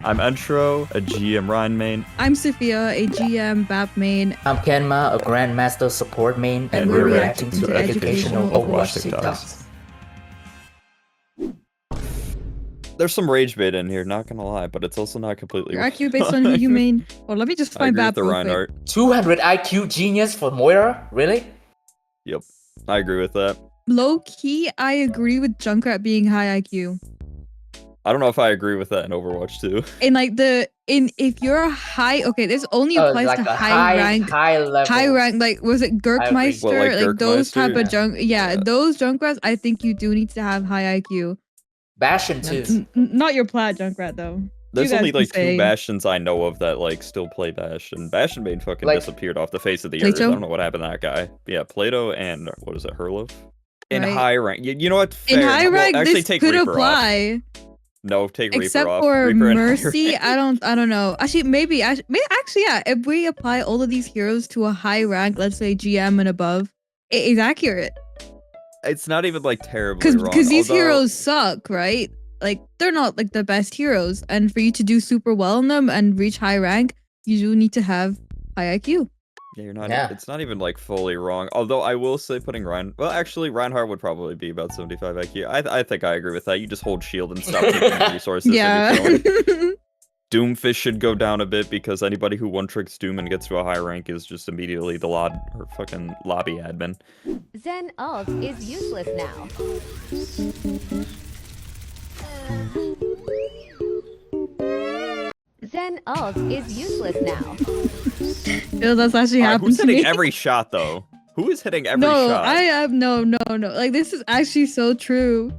I'm Entro, a GM Ryan main. I'm Sophia, a GM BAP main. I'm Kenma, a Grandmaster support main, And we're reacting to educational Overwatch TikToks. There's some rage bait in here, not gonna lie, but it's also not completely Your IQ based on who you main. Well, let me just I find agree with BAP the real Reinhardt. quick. 200 IQ genius for Moira? Really? Yep, I agree with that. Low key, I agree with Junkrat being high IQ. I don't know if I agree with that in Overwatch too. In like if you're a high, okay, this only applies like to a high rank, high level. like was it Gurkmeister, Well, like those type Gurkmeister? of junk, yeah, those Junkrats. I think you do need to have high IQ. Bastion too. Not your plat Junkrat though. There's only like say. 2 Bastions I know of that like still play Bastion. Bastion main fucking Like, disappeared off the face of the Plato? earth. I don't know what happened to that guy. Yeah, Plato and what is it, Herlov? In Right. high rank. You know what? Fair. In high rank, well, actually, this take could Reaper apply. Off. No, take Except Reaper off. for Reaper in high Mercy, rank. I don't know. Actually, maybe actually, yeah. If we apply all of these heroes to a high rank, let's say GM and above, it is accurate. It's not even like terribly wrong. Because these heroes suck, right? Like they're not like the best heroes, and for you to do super well in them and reach high rank, you do need to have high IQ. Yeah, you're not. Yeah. It's not even like fully wrong. Although I will say putting well, actually, Reinhardt would probably be about 75 IQ. I think I agree with that. You just hold shield and stop taking resources. Yeah. Doomfish should go down a bit because anybody who one tricks Doom and gets to a high rank is just immediately the fucking lobby admin. Zen ult is useless now. Zen ult is useless now. Yo, that's actually happening. Who's hitting every shot though? Who is hitting every shot? I have no. Like this is actually so true.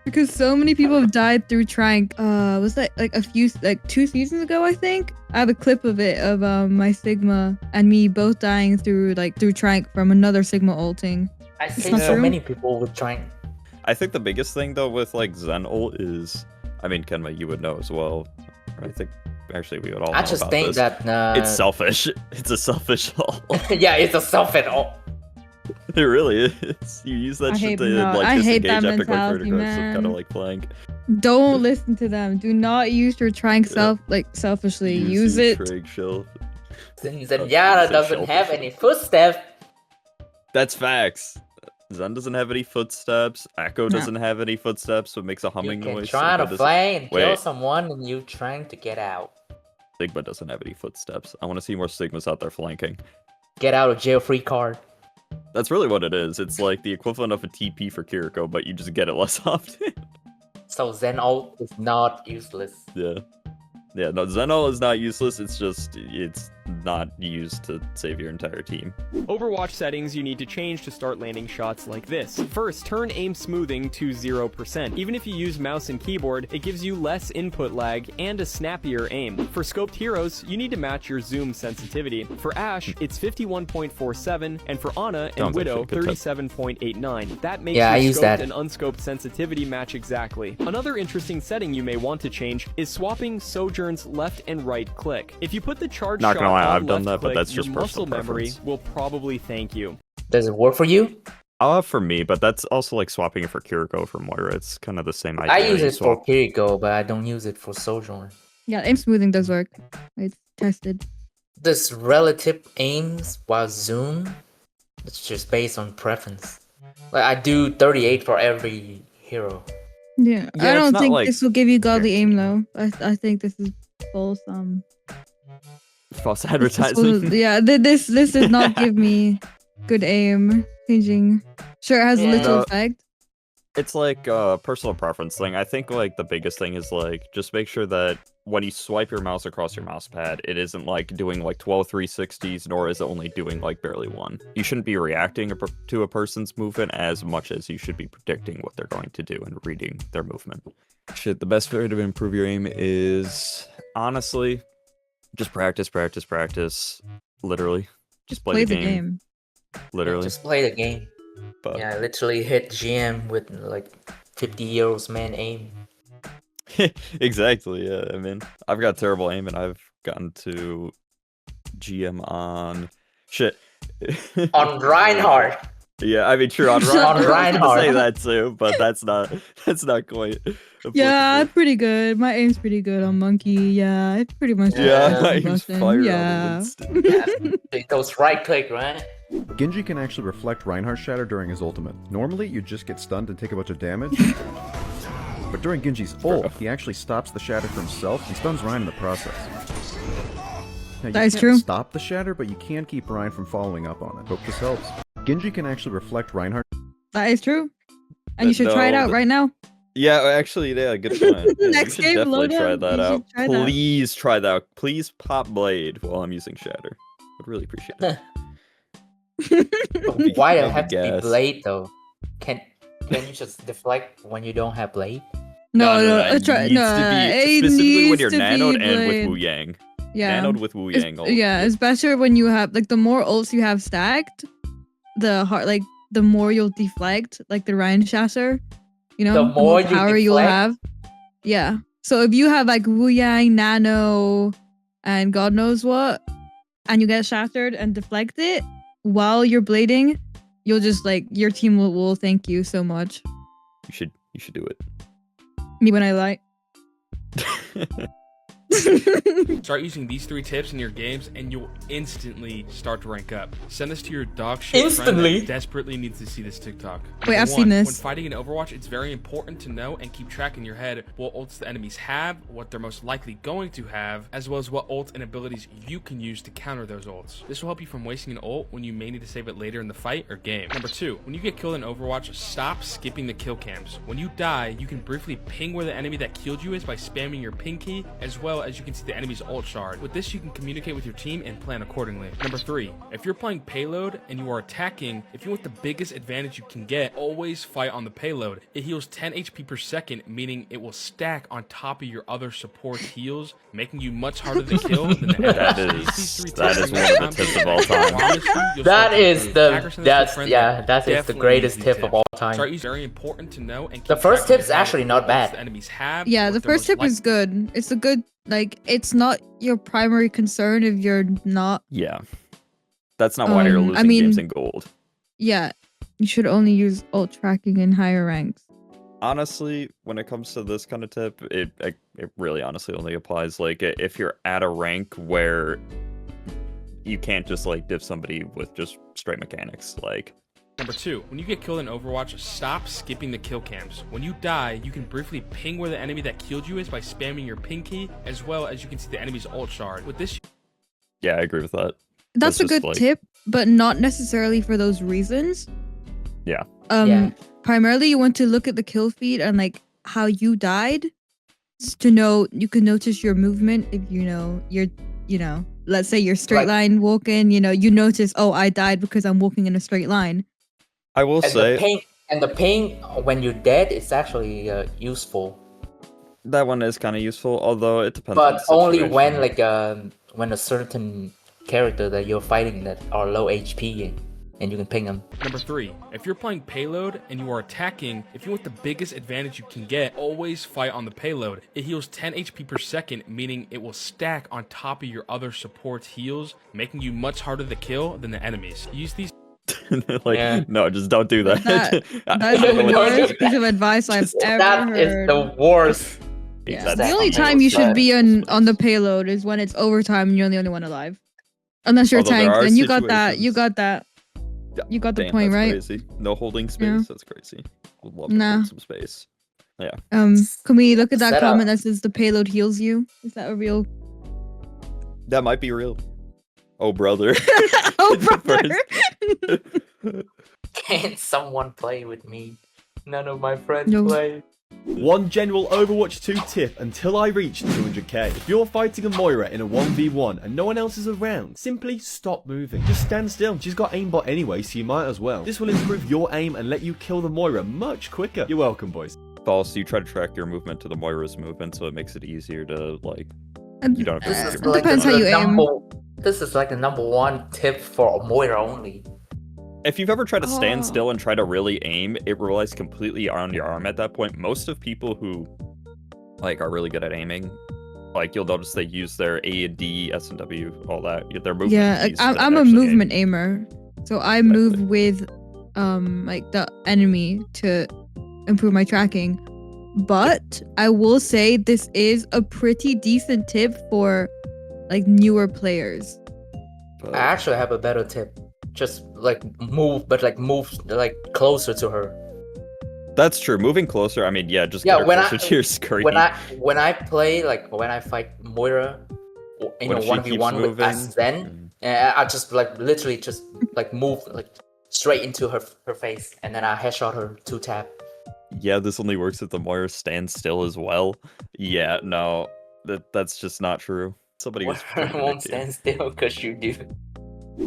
Because so many people have died through Trank. Was that like 2 seasons ago, I think? I have a clip of it of my Sigma and me both dying through Trank from another Sigma ulting. I see so many people with Trank. I think the biggest thing though with like Zen ult is, I mean, Kenma, you would know as well. I think actually we would all know I just about think this. that it's selfish. It's a selfish ult. Yeah, it's a selfish ult. It really is. You use that shit to like disengage epic like vertigo, kind of like flank. Don't listen to them. Do not use your Trank selfishly. Use it. Zenyatta doesn't have any footsteps. That's facts. Zen doesn't have any footsteps. Echo doesn't have any footsteps, so it makes a humming noise. You try to flank and kill someone, and you trying to get out. Sigma doesn't have any footsteps. I want to see more Sigmas out there flanking. Get out of jail free card. That's really what it is. It's like the equivalent of a TP for Kiriko, but you just get it less often. So Zen ult is not useless. Yeah. Yeah, no, Zen ult is not useless. It's just, it's not used to save your entire team. Overwatch settings you need to change to start landing shots like this. First, turn aim smoothing to 0%. Even if you use mouse and keyboard, it gives you less input lag and a snappier aim. For scoped heroes, you need to match your zoom sensitivity. For Ashe, it's 51.47, and for Ana and Widow, 37.89. That makes your scoped and unscoped sensitivity match exactly. Another interesting setting you may want to change is swapping Sojourn's left and right click. If you put the charge shot I've done that, but that's just muscle personal memory preference. will probably thank you. Does it work for you? For me, but that's also like swapping it for Kiriko for Moira. It's kind of the same idea. I use it for Kiriko, but I don't use it for Sojourn. Yeah, aim smoothing does work. It's tested. This relative aims while zoom, it's just based on preference. Like I do 38 for every hero. Yeah, I don't think this will give you godly aim though. I think this is false false advertising. This did not give me good aim. Changing. Sure, it has a little effect. It's like a personal preference thing. I think like the biggest thing is like just make sure that when you swipe your mouse across your mouse pad, it isn't like doing like 12 360s, nor is it only doing like barely one. You shouldn't be reacting to a person's movement as much as you should be predicting what they're going to do and reading their movement. Shit, the best way to improve your aim is honestly just practice. Literally. Just play the game. Literally. Just play the game. But yeah, I literally hit GM with like 50-year-old man aim. Exactly, yeah. I mean, I've got terrible aim and I've gotten to GM on shit. On Reinhardt. Yeah, I mean, true on On Reinhardt. I was gonna Reinhardt. say that too, but that's not quite. Yeah, applicable. pretty good. My aim's pretty good on Monkey. Yeah, it's pretty much Yeah, Yeah. I use button. fire Yeah. on Winston. Yeah, those right click, right? Genji can actually reflect Reinhardt's shatter during his ultimate. Normally, you just get stunned and take a bunch of damage. But during Genji's ult, he actually stops the shatter for himself and stuns Rein in the process. Now, you That is can't true. stop the shatter, but you can keep Rein from following up on it. Hope this helps. Genji can actually reflect Reinhardt. That is true. And you should try it No, out right now. Yeah, actually, yeah, good plan. Yeah, Next you should game, definitely load try up. that You out. should try that. Please try that out. Please pop Blade while I'm using Shatter. I'd really appreciate it. Why That'd it be have to be gas. blade though? Can you just deflect when you don't have blade? No, it try, needs no, to be it specifically when needs you're to be nanoed and with blade. Wu Yang. Yeah. Nanoed with Wu It's- Yang. ult. yeah, it's better when you have like the more ults you have stacked, the more you'll deflect, like the Ryan Shasser. You know, The more you power you'll deflect? have. Yeah. So if you have like Wu Yang, Nano, and God knows what, and you get shattered and deflect it while you're blading, you'll just like your team will thank you so much. You should do it. Me when I lie. Start using these 3 tips in your games and you'll instantly start to rank up. Send this to your dog shit friend Instantly? that desperately needs to see this TikTok. Wait, I've Number seen 1, this. When fighting in Overwatch, it's very important to know and keep track in your head what ults the enemies have, what they're most likely going to have, as well as what ults and abilities you can use to counter those ults. This will help you from wasting an ult when you may need to save it later in the fight or game. Number 2, when you get killed in Overwatch, stop skipping the kill cams. When you die, you can briefly ping where the enemy that killed you is by spamming your ping key, as well as you can see the enemy's ult shard. With this, you can communicate with your team and plan accordingly. Number 3, if you're playing Payload and you are attacking, if you want the biggest advantage you can get, always fight on the Payload. It heals 10 HP per second, meaning it will stack on top of your other support heals, making you much harder to kill than the That enemy. is one of the tips of all time. That is the greatest tip of all time. Very important to know and The keep first track tip's of actually not what bad. the enemies have, Yeah, what the they're first most tip is good. It's a good, like, it's not your primary concern if you're not. Yeah. That's not why you're I losing mean- games in gold. Yeah, you should only use ult tracking in higher ranks. Honestly, when it comes to this kind of tip, it really honestly only applies like if you're at a rank where you can't just like diff somebody with just straight mechanics. Like, Number 2, when you get killed in Overwatch, stop skipping the kill cams. When you die, you can briefly ping where the enemy that killed you is by spamming your ping key, as well as you can see the enemy's ult shard. With this, yeah, I agree with that. That's a just, good like- tip, but not necessarily for those reasons. Yeah. Yeah. Primarily, you want to look at the kill feed and like how you died, to know you can notice your movement. If let's say you're straight Like- line walking, you notice, oh, I died because I'm walking in a straight line. I will And say the ping when you're dead is actually useful, that one is kind of useful, although it depends. on but the only situation. when a certain character that you're fighting that are low HP and you can ping them. Number 3, if you're playing Payload and you are attacking, if you want the biggest advantage you can get, always fight on the Payload. It heals 10 HP per second, meaning it will stack on top of your other support heals, making you much harder to kill than the enemies. Use these like, Yeah. no, just don't do that. That's the No, worst piece of advice I've ever That heard. is the worst. Yeah. That's The only definitely time you should bad. be on the payload is when it's overtime and you're the only one alive. Unless you're Although there tanked, are then you got that. You situations- got that. You got the Damn, point, that's right? Crazy. No holding space. Yeah. That's crazy. Would love to Nah. hold some space. Can we look at that Set comment up. that says the payload heals you? Is that a real? That might be real. Oh, brother. Oh, The brother. Can someone play with me? None of my friends No. play. One general Overwatch 2 tip until I reach 200k. If you're fighting a Moira in a 1v1 and no one else is around, simply stop moving. Just stand still. She's got aimbot anyway, so you might as well. This will improve your aim and let you kill the Moira much quicker. You're welcome, boys. False. You try to track your movement to the Moira's movement, so it makes it easier to like. And- You don't have to This see is your It depends how you aim. This is like the #1 tip for Moira only. If you've ever tried to stand Oh. still and try to really aim, it relies completely on your arm at that point. Most of people who like are really good at aiming, like you'll notice they use their A and D, S and W, all that. Their movement. Yeah, keys I'm to a actually aim. movement aimer, so I move with like the enemy to improve my tracking. But I will say this is a pretty decent tip for like newer players. I actually have a better tip. Just like move, but like move like closer to her. That's true. Moving closer, I mean, yeah, just Yeah, get her when closer to your screen. When I play, like when I fight Moira, you know, When she 1v1 with keeps as Zen, I just like literally just like move like straight into her face, and then I headshot her 2-tap. Yeah, this only works if the Moira stands still as well. Yeah, no, that's just not true. Somebody was Moira won't stand still because you do.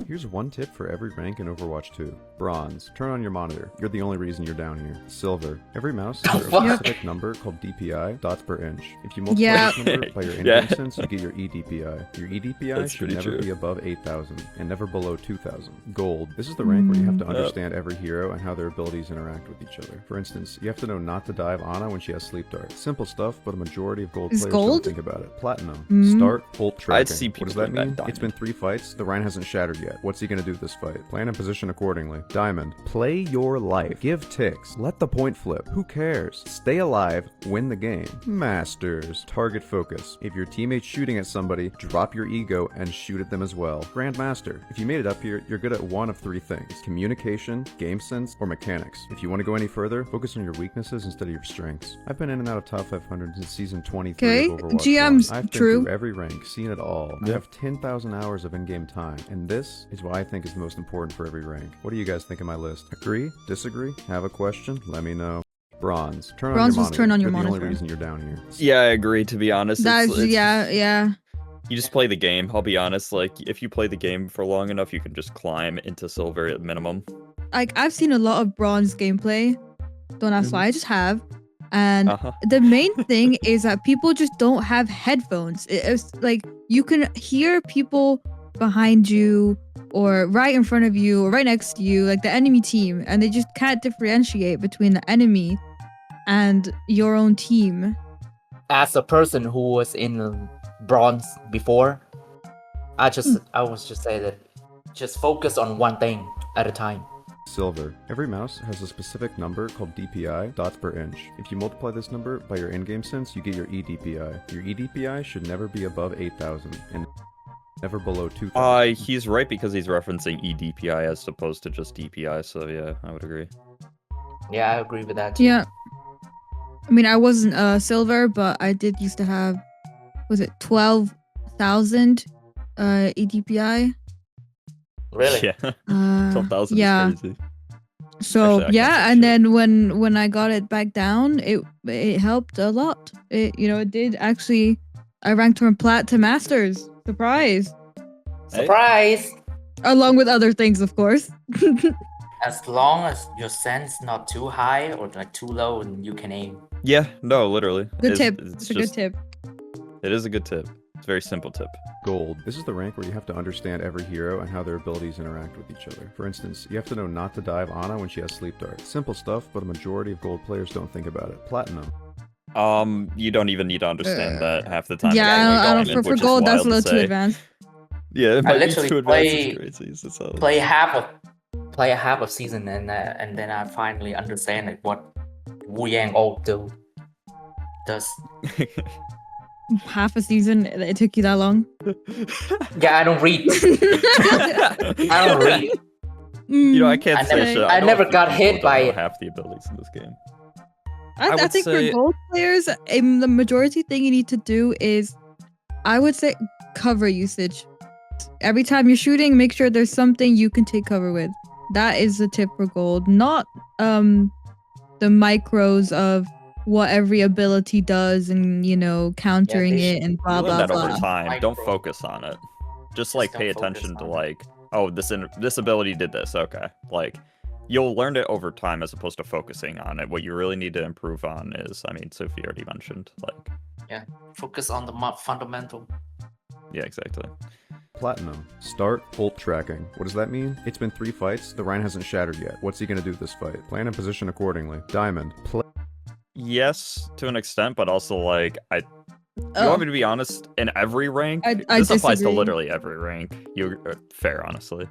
Here's one tip for every rank in Overwatch 2. Bronze. Turn on your monitor. You're the only reason you're down here. Silver. Every mouse has a specific number called DPI, dots per inch. If you multiply this number by your in-game sense, you get your EDPI. Your EDPI should never be above 8,000 and never below 2,000. Gold. This is the rank where you have to understand every hero and how their abilities interact with each other. For instance, you have to know not to dive Ana when she has sleep dart. Simple stuff, but a majority of gold players don't think about it. Platinum. Start ult tracking. I'd see people what does that doing mean? that It's been 3 fights. The Rhine hasn't shattered yet. What's he gonna do this fight? Plan and position accordingly. Diamond. Play your life. Give ticks. Let the point flip. Who cares? Stay alive. Win the game. Masters. Target focus. If your teammate's shooting at somebody, drop your ego and shoot at them as well. Grandmaster. If you made it up here, you're good at one of 3 things. Communication, game sense, or mechanics. If you want to go any further, focus on your weaknesses instead of your strengths. I've been in and out of top 500 since season 23 of Overwatch. GM's I've been true. through every rank, seen it all. I have 10,000 hours of in-game time, and this is what I think is the most important for every rank. What do you guys think of my list? Agree? Disagree? Have a question? Let me know. Bronze. Turn on your monitor. Turn on your You're the monitor. only reason you're down here. Yeah, I agree, to be honest. That's yeah. You just play the game, I'll be honest. Like, if you play the game for long enough, you can just climb into silver at minimum. Like I've seen a lot of bronze gameplay. Don't ask why, I just have. And Uh-huh. the main thing is that people just don't have headphones. It's like you can hear people behind you or right in front of you or right next to you, like the enemy team, and they just can't differentiate between the enemy and your own team. As a person who was in bronze before, I was just say that just focus on one thing at a time. Silver. Every mouse has a specific number called DPI, dots per inch. If you multiply this number by your in-game sense, you get your EDPI. Your EDPI should never be above 8,000 and never below 2,000. He's right because he's referencing EDPI as opposed to just DPI, so yeah, I would agree. Yeah, I agree with that too. Yeah. I mean, I wasn't silver, but I did used to have, was it 12,000 EDPI? Really? Yeah. 12,000 yeah. is crazy. So Actually, yeah, and then when I got it back down, it helped a lot. It did actually. I ranked from plat to masters. Surprise! Surprise! Along with other things, of course. As long as your sense not too high or like too low, and you can aim. Yeah, no, literally. Good tip. It's a good tip. It is a good tip. It's a very simple tip. Gold. This is the rank where you have to understand every hero and how their abilities interact with each other. For instance, you have to know not to dive Ana when she has sleep dart. Simple stuff, but a majority of gold players don't think about it. Platinum. You don't even need to understand that half the time. Yeah, I don't. For gold, that's a little too advanced. Yeah, it might be too play advanced. It's crazy. play half of season and then I finally understand like what Wu Yang ult does. Half a season? It took you that long? Yeah, I don't read. I don't read. I can't say shit. I never got hit by it. Half the abilities in this game. I think for gold players, the majority thing you need to do is, I would say, cover usage. Every time you're shooting, make sure there's something you can take cover with. That is the tip for gold, not the micros of what every ability does and countering it and blah blah that blah. over time. Don't focus on it. Just like pay attention to like, oh, this ability did this. Okay, like you'll learn it over time as opposed to focusing on it. What you really need to improve on is, I mean, Sophie already mentioned, like, focus on the fundamental. Yeah, exactly. Platinum. Start ult tracking. What does that mean? It's been 3 fights. The Rhine hasn't shattered yet. What's he gonna do this fight? Plan and position accordingly. Diamond. Yes, to an extent, but also like you want me to be honest? In every rank, I this applies to disagree. literally every rank. You're fair, honestly.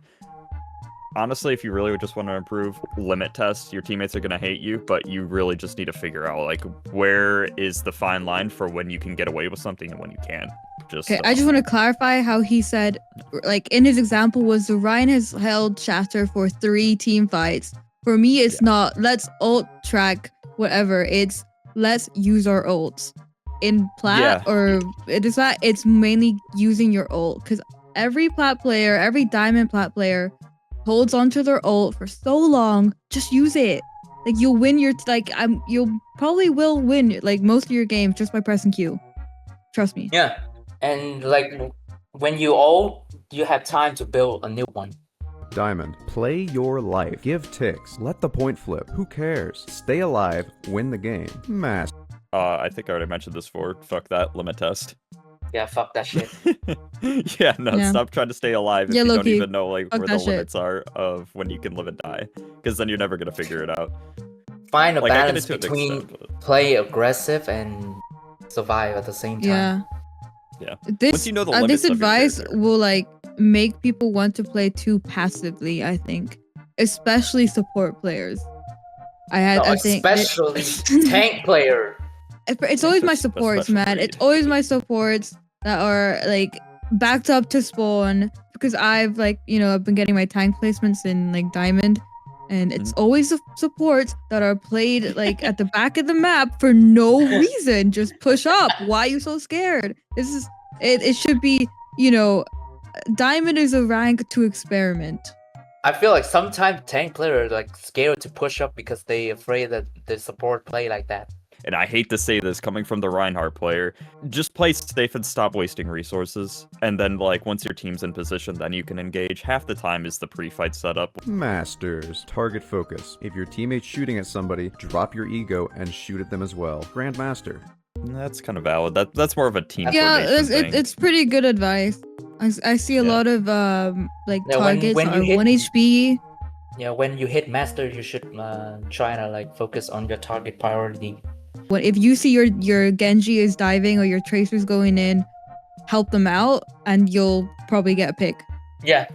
honestly, if you really just want to improve, limit test. Your teammates are gonna hate you, but you really just need to figure out like where is the fine line for when you can get away with something and when you can't. Okay, I just want to clarify how he said, like in his example was the Ryan has held Shatter for 3 team fights. For me, it's not let's ult track whatever. It's let's use our ults. In plat or it is that it's mainly using your ult because every plat player, every diamond plat player holds onto their ult for so long. Just use it. Like you'll win your you'll probably will win like most of your games just by pressing Q. Trust me. Yeah, and like when you ult, you have time to build a new one. Diamond, play your life. Give ticks. Let the point flip. Who cares? Stay alive. Win the game. Master. I think I already mentioned this before. Fuck that limit test. Yeah, fuck that shit. Stop trying to stay alive if you don't even know like fuck where the limits are of when you can live and die, because then you're never gonna figure it out. Find a Like, balance between play aggressive and survive at the same time. Yeah. This Once you know the limits this of your advice character. will like make people want to play too passively. I think, especially support players. I think especially tank player. it's always my supports, man. It's always my supports that are like backed up to spawn because I've like I've been getting my tank placements in like diamond, and it's always the supports that are played like at the back of the map for no reason. Just push up. Why are you so scared? This is it should be diamond is a rank to experiment. I feel like sometimes tank players are like scared to push up because they afraid that the support play like that. And I hate to say this coming from the Reinhardt player, just play safe and stop wasting resources. And then like once your team's in position, then you can engage. Half the time is the pre-fight setup. Masters, target focus. If your teammate's shooting at somebody, drop your ego and shoot at them as well. Grandmaster. That's kind of valid. That's more of a team. Yeah, formation thing. it's pretty good advice. I see a lot of like targets when are you hit- 1 HP. Yeah, when you hit master, you should try to like focus on your target priority. If you see your Genji is diving or your Tracer's going in, help them out and you'll probably get a pick. Yeah.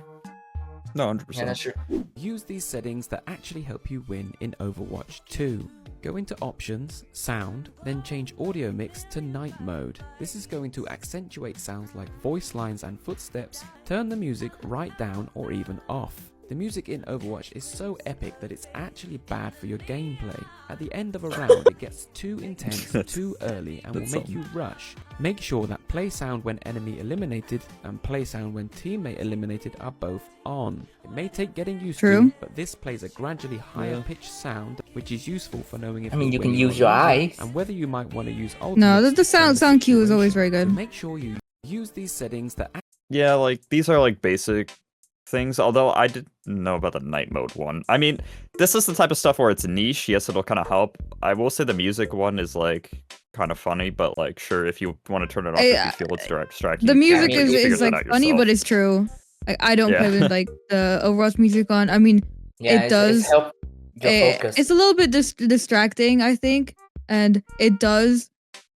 No, 100%. Yeah, that's true. Use these settings that actually help you win in Overwatch 2. Go into Options, Sound, then change Audio Mix to Night Mode. This is going to accentuate sounds like voice lines and footsteps, turn the music right down or even off. The music in Overwatch is so epic that it's actually bad for your gameplay. At the end of a round, it gets too intense too early and will make you rush. Make sure that play sound when enemy eliminated and play sound when teammate eliminated are both on. It may take getting used to, but this plays a gradually higher pitched sound, which is useful for knowing if you can use your eyes and whether you might want to use No, the sound cue is always very good. So make sure you use these settings that Yeah, like these are like basic things, although I didn't know about the night mode one. I mean, this is the type of stuff where it's niche. Yes, it'll kind of help. I will say the music one is like kind of funny, but like sure, if you want to turn it off if you feel it's distracting. The music is like funny, but it's true. Like, I don't play with like the Overwatch music on. I mean, it does help your focus. It's a little bit distracting, I think, and it does.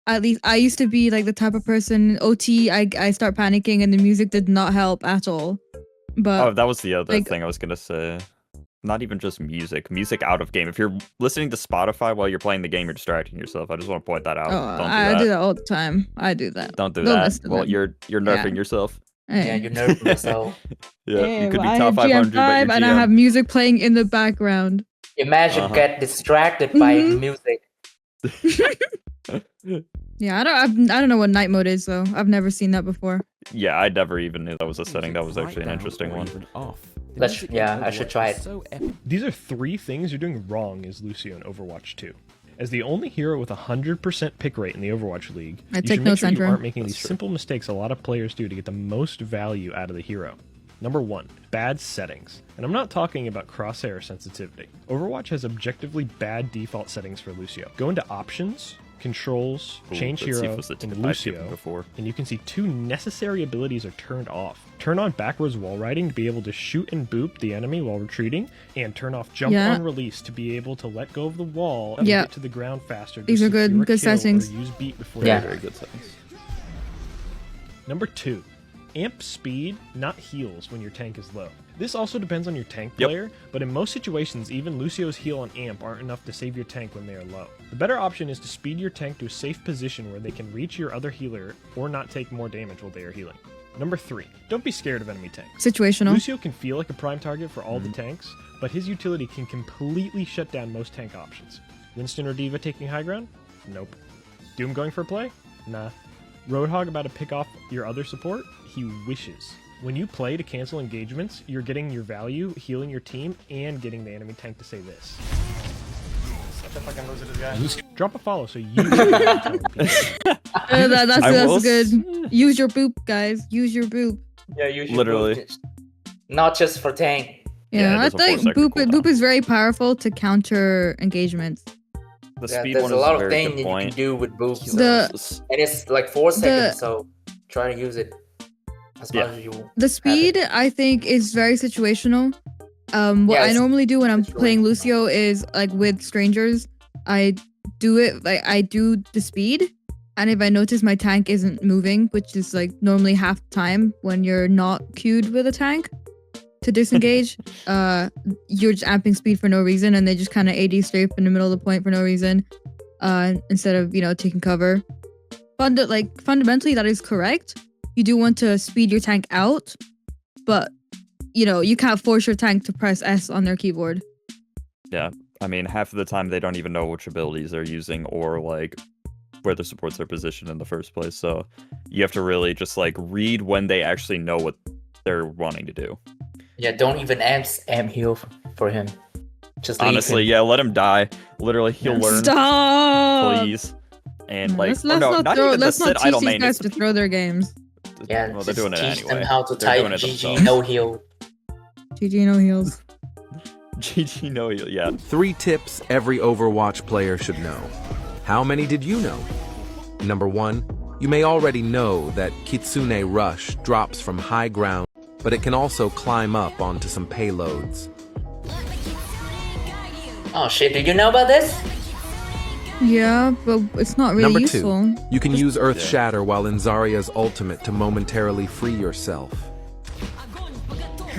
At least I used to be like the type of person OT. I start panicking, and the music did not help at all. But that was the other thing I was gonna say. Not even just music out of game. If you're listening to Spotify while you're playing the game, you're distracting yourself. I just want to point that out. Don't do I that. do that all the time. I do that. Don't do that. Well, you're nerfing yourself. Yeah, you're nerfing yourself. You could be I top have 500, but GM5 you're and I have music playing in the background. Imagine get distracted by music. Yeah, I don't know what night mode is though. I've never seen that before. Yeah, I never even knew that was a setting. That was actually an interesting one. I should try it. These are 3 things you're doing wrong as Lucio in Overwatch 2. As the only hero with a 100% pick rate in the Overwatch League, you should make sure you aren't making these simple mistakes a lot of players do to get the most value out of the hero. Number 1, bad settings. And I'm not talking about crosshair sensitivity. Overwatch has objectively bad default settings for Lucio. Go into Options, Controls, Change Hero, and Lucio, and you can see 2 necessary abilities are turned off. Turn on backwards wall riding to be able to shoot and boop the enemy while retreating, and turn off jump on release to be able to let go of the wall and get to the ground faster. These are good settings. Use beat before very good settings. Number 2, Amp speed, not heals when your tank is low. This also depends on your tank player, but in most situations, even Lucio's heal and amp aren't enough to save your tank when they are low. The better option is to speed your tank to a safe position where they can reach your other healer or not take more damage while they are healing. Number 3, don't be scared of enemy tanks. Situational. Lucio can feel like a prime target for all the tanks, but his utility can completely shut down most tank options. Winston or Diva taking high ground? Nope. Doom going for a play? Nah. Roadhog about to pick off your other support? He wishes. When you play to cancel engagements, you're getting your value, healing your team, and getting the enemy tank to say this. Drop a follow so you that's good. Use your boop, guys. Use your boop. Yeah, use your Literally. boop. Not just for tank. Yeah, I think boop is very powerful to counter engagements. The speed there's one a is lot a of very things good you point. can do with boop. The- And it's like 4 seconds, so try to use it as much as you. The speed, I think, is very situational. What I normally do when I'm playing Lucio is like with strangers, I do it like I do the speed, and if I notice my tank isn't moving, which is like normally half the time when you're not queued with a tank to disengage, you're just amping speed for no reason, and they just kind of AD strafe in the middle of the point for no reason, instead of taking cover. Fundamentally, that is correct. You do want to speed your tank out, but you can't force your tank to press S on their keyboard. Yeah, I mean, half of the time they don't even know which abilities they're using or like where the supports are positioned in the first place. So you have to really just like read when they actually know what they're wanting to do. Yeah, don't even amp heal for him. Just leave honestly, him. yeah, let him die. Literally, he'll learn. Stop, please. And like, let's not teach idle these main. guys to throw their games. Yeah, well, they're doing it teach anyway. them how to They're type doing it GG themselves. no heal. GG no heals. GG no heal, yeah. 3 tips every Overwatch player should know. How many did you know? Number 1, you may already know that Kitsune Rush drops from high ground, but it can also climb up onto some payloads. Oh shit, did you know about this? Yeah, but it's not really Number useful. 2, you can use Earth Shatter while in Zarya's ultimate to momentarily free yourself.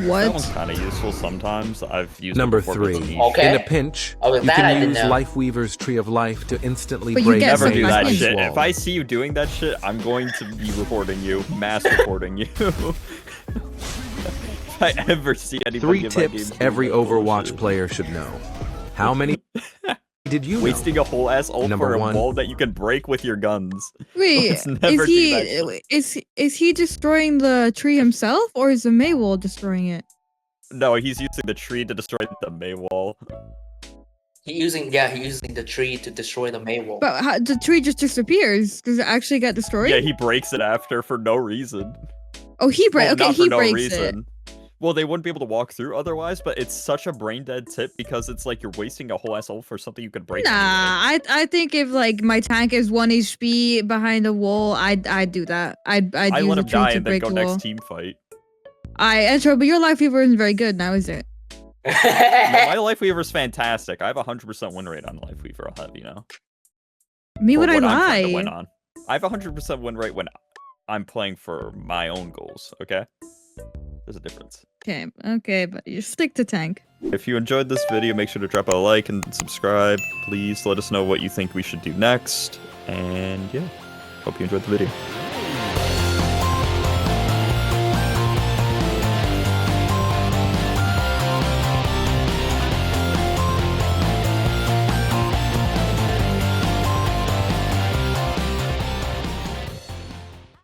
What? That one's kind of useful sometimes. I've used Number it before. 3, Okay. in a pinch, Oh, you that I can didn't use know. Lifeweaver's Tree of Life to instantly But you break get Never some do that fucking shit. walls. If I see you doing that shit, I'm going to be reporting you. Mass reporting you. If I ever see anybody 3 in my tips games doing every that Overwatch bullshit. player should know. How many did you know? Wasting a whole ass ult Number for a 1. wall that you can break with your guns. Wait, Let's never do that shit. is he destroying the tree himself, or is the Maywall destroying it? No, he's using the tree to destroy the May wall. He's using the tree to destroy the Maywall. But the tree just disappears. Does it actually get destroyed? Yeah, he breaks it after for no reason. Oh, he breaks. Well, Okay, not he for no breaks reason. Well, they wouldn't be able to walk through otherwise, but it's such a brain dead tip because it's like you're wasting a whole ass ult for something you could break. Nah, anyway. I think if like my tank is 1 HP behind a wall, I'd do that. I'd I use let the him tree die to and then break go the wall. next team fight. Intro, but your life fever isn't very good now, is it? No, my Lifeweaver's fantastic. I have a 100% win rate on Lifeweaver. I'll have you know. Me For would I what I'm trying to win lie? on. I have a 100% win rate when I'm playing for my own goals. Okay, there's a difference. Okay, but you stick to tank. If you enjoyed this video, make sure to drop a like and subscribe. Please let us know what you think we should do next. And yeah, hope you enjoyed the video.